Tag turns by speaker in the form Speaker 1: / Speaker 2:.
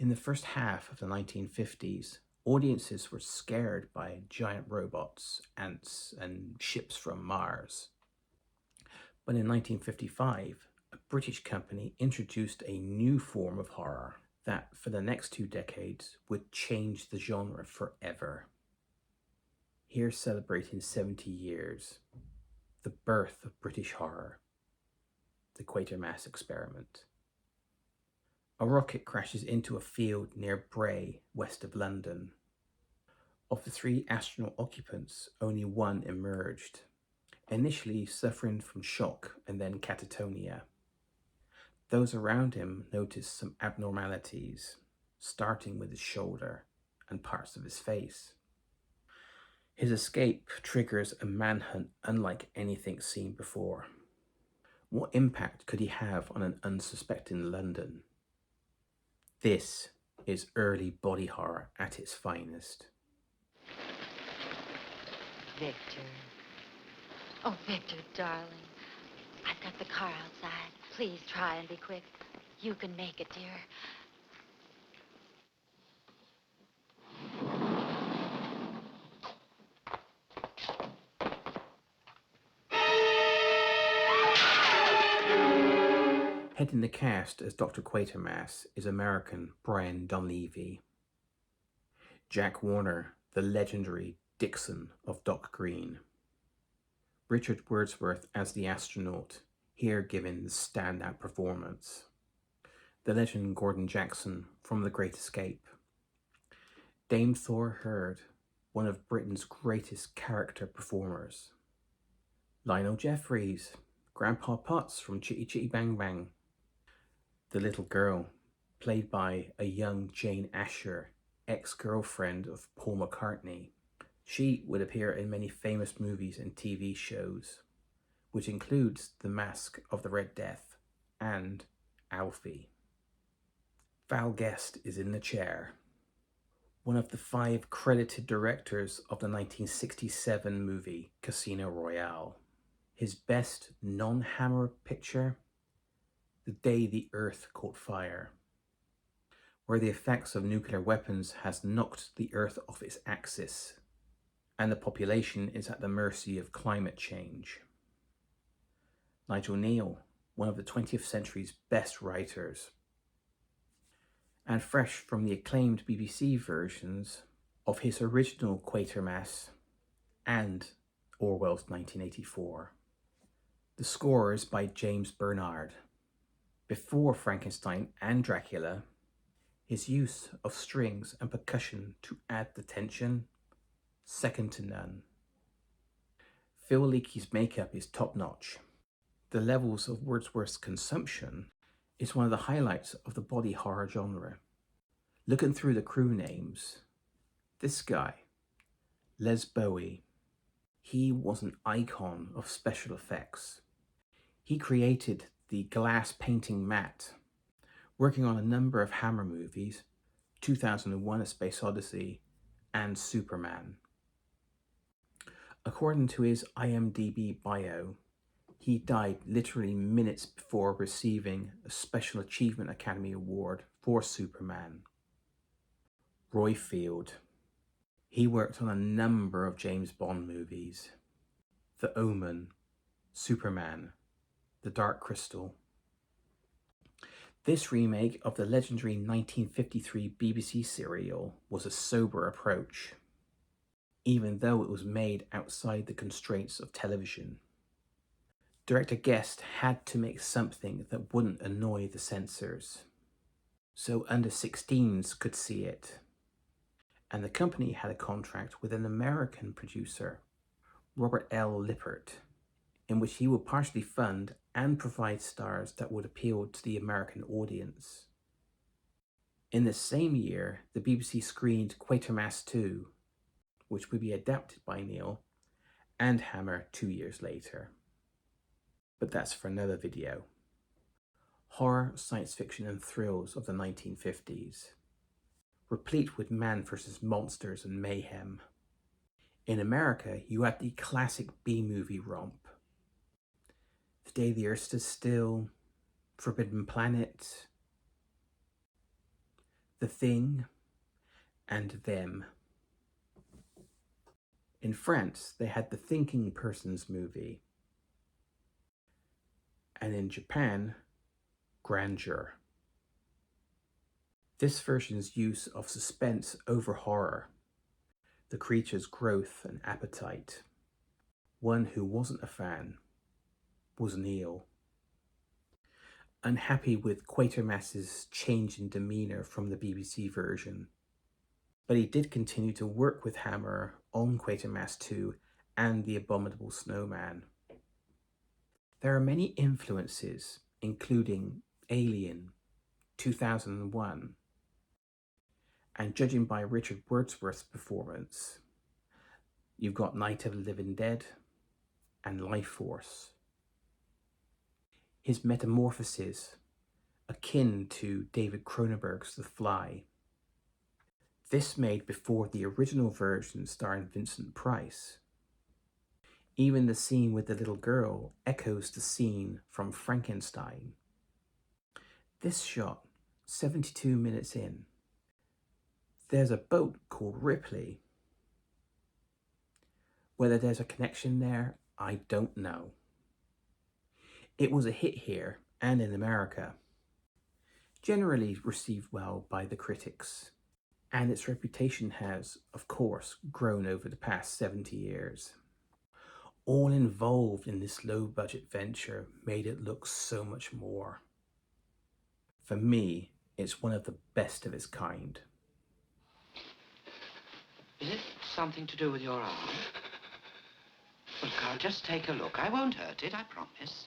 Speaker 1: In the first half of the 1950s, audiences were scared by giant robots, ants, and ships from Mars. But in 1955, a British company introduced a new form of horror that, for the next 2 decades, would change the genre forever. Here celebrating 70 years, the birth of British horror, the Quatermass Experiment. A rocket crashes into a field near Bray, west of London. Of the 3 astronaut occupants, only one emerged, initially suffering from shock and then catatonia. Those around him noticed some abnormalities, starting with his shoulder and parts of his face. His escape triggers a manhunt unlike anything seen before. What impact could he have on an unsuspecting London? This is early body horror at its finest.
Speaker 2: Victor. Oh, Victor, darling. I've got the car outside. Please try and be quick. You can make it, dear.
Speaker 1: Heading the cast as Dr. Quatermass is American Brian Donlevy. Jack Warner, the legendary Dixon of Doc Green. Richard Wordsworth as the astronaut, here giving the standout performance. The legend Gordon Jackson from The Great Escape. Dame Thor Hurd, one of Britain's greatest character performers. Lionel Jeffries, Grandpa Potts from Chitty Chitty Bang Bang. The little girl, played by a young Jane Asher, ex-girlfriend of Paul McCartney. She would appear in many famous movies and TV shows, which includes The Mask of the Red Death and Alfie. Val Guest is in the chair. One of the 5 credited directors of the 1967 movie Casino Royale. His best non-Hammer picture, The Day the Earth Caught Fire, where the effects of nuclear weapons has knocked the Earth off its axis, and the population is at the mercy of climate change. Nigel Neal, one of the 20th century's best writers, and fresh from the acclaimed BBC versions of his original Quatermass and Orwell's 1984. The score is by James Bernard. Before Frankenstein and Dracula, his use of strings and percussion to add the tension, second to none. Phil Leakey's makeup is top-notch. The levels of Wordsworth's consumption is one of the highlights of the body horror genre. Looking through the crew names, this guy, Les Bowie, he was an icon of special effects. He created the glass painting matte, working on a number of Hammer movies, 2001: A Space Odyssey, and Superman. According to his IMDb bio, he died literally minutes before receiving a Special Achievement Academy Award for Superman. Roy Field. He worked on a number of James Bond movies. The Omen, Superman, The Dark Crystal. This remake of the legendary 1953 BBC serial was a sober approach, even though it was made outside the constraints of television. Director Guest had to make something that wouldn't annoy the censors, so under-16s could see it. And the company had a contract with an American producer, Robert L. Lippert, in which he would partially fund and provide stars that would appeal to the American audience. In the same year, the BBC screened Quatermass 2, which would be adapted by Neil, and Hammer 2 years later. But that's for another video. Horror, science fiction and thrills of the 1950s. Replete with man versus monsters and mayhem. In America, you had the classic B-movie romp. The Day the Earth Stood Still, Forbidden Planet. The Thing, and Them. In France, they had the Thinking Persons movie, and in Japan, Grandeur. This version's use of suspense over horror, the creature's growth and appetite. One who wasn't a fan was Neil. Unhappy with Quatermass's change in demeanour from the BBC version, but he did continue to work with Hammer on Quatermass 2 and The Abominable Snowman. There are many influences, including Alien, 2001, and judging by Richard Wordsworth's performance, you've got Night of the Living Dead and Life Force. His metamorphoses, akin to David Cronenberg's The Fly. This made before the original version starring Vincent Price. Even the scene with the little girl echoes the scene from Frankenstein. This shot, 72 minutes in. There's a boat called Ripley. Whether there's a connection there, I don't know. It was a hit here and in America. Generally received well by the critics, and its reputation has, of course, grown over the past 70 years. All involved in this low-budget venture made it look so much more. For me, it's one of the best of its kind.
Speaker 3: Is it something to do with your arm? Well, look, I'll just take a look. I won't hurt it, I promise.